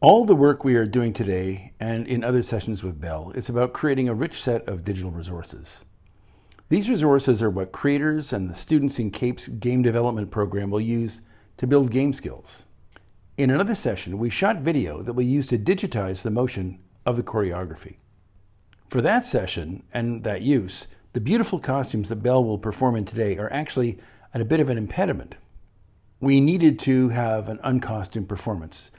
All the work we are doing today and in other sessions with Belle is about creating a rich set of digital resources. These resources are what creators and the students in CAPE's game development program will use to build game skills. In another session, we shot video that we use to digitize the motion of the choreography. For that session and that use, the beautiful costumes that Belle will perform in today are actually at a bit of an impediment. We needed to have an uncostumed performance.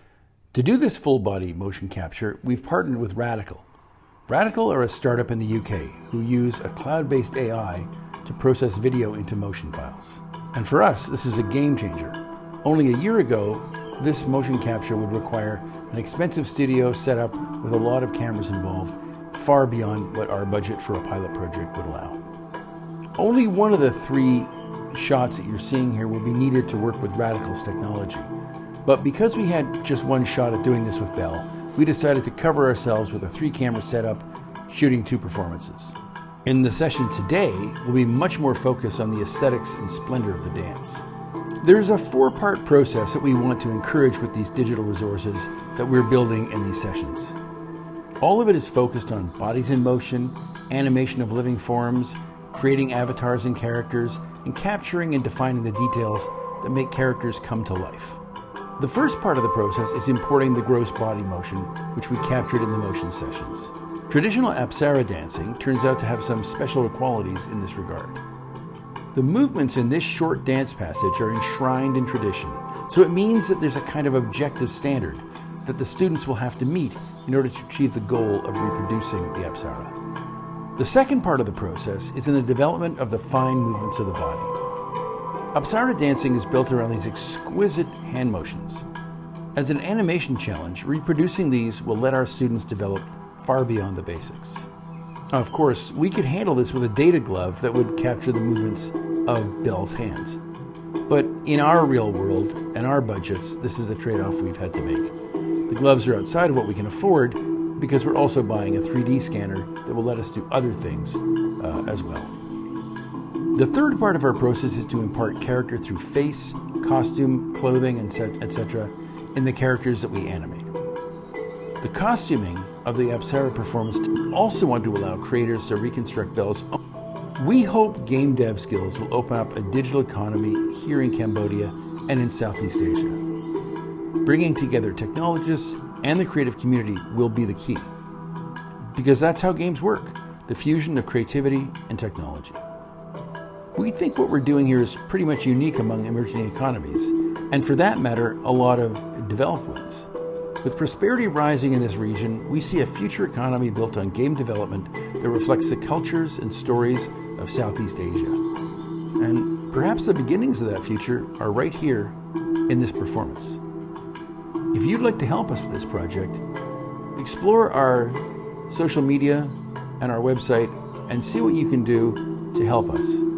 To do this full-body motion capture, we've partnered with Radical. Radical are a startup in the UK who use a cloud-based AI to process video into motion files. And for us, this is a game changer. Only a year ago, this motion capture would require an expensive studio setup with a lot of cameras involved, far beyond what our budget for a pilot project would allow. Only one of the 3 shots that you're seeing here will be needed to work with Radical's technology. But because we had just one shot at doing this with Belle, we decided to cover ourselves with a 3-camera setup, shooting 2 performances. In the session today, we'll be much more focused on the aesthetics and splendor of the dance. There's a 4-part process that we want to encourage with these digital resources that we're building in these sessions. All of it is focused on bodies in motion, animation of living forms, creating avatars and characters, and capturing and defining the details that make characters come to life. The first part of the process is importing the gross body motion, which we captured in the motion sessions. Traditional Apsara dancing turns out to have some special qualities in this regard. The movements in this short dance passage are enshrined in tradition, so it means that there's a kind of objective standard that the students will have to meet in order to achieve the goal of reproducing the Apsara. The second part of the process is in the development of the fine movements of the body. Apsara dancing is built around these exquisite hand motions. As an animation challenge, reproducing these will let our students develop far beyond the basics. Of course, we could handle this with a data glove that would capture the movements of Belle's hands. But in our real world and our budgets, this is a trade-off we've had to make. The gloves are outside of what we can afford because we're also buying a 3D scanner that will let us do other things as well. The third part of our process is to impart character through face, costume, clothing, etc. in the characters that we animate. The costuming of the Apsara performance also want to allow creators to reconstruct Belle's own. We hope game dev skills will open up a digital economy here in Cambodia and in Southeast Asia. Bringing together technologists and the creative community will be the key. Because that's how games work, the fusion of creativity and technology. We think what we're doing here is pretty much unique among emerging economies, and for that matter, a lot of developed ones. With prosperity rising in this region, we see a future economy built on game development that reflects the cultures and stories of Southeast Asia. And perhaps the beginnings of that future are right here in this performance. If you'd like to help us with this project, explore our social media and our website and see what you can do to help us.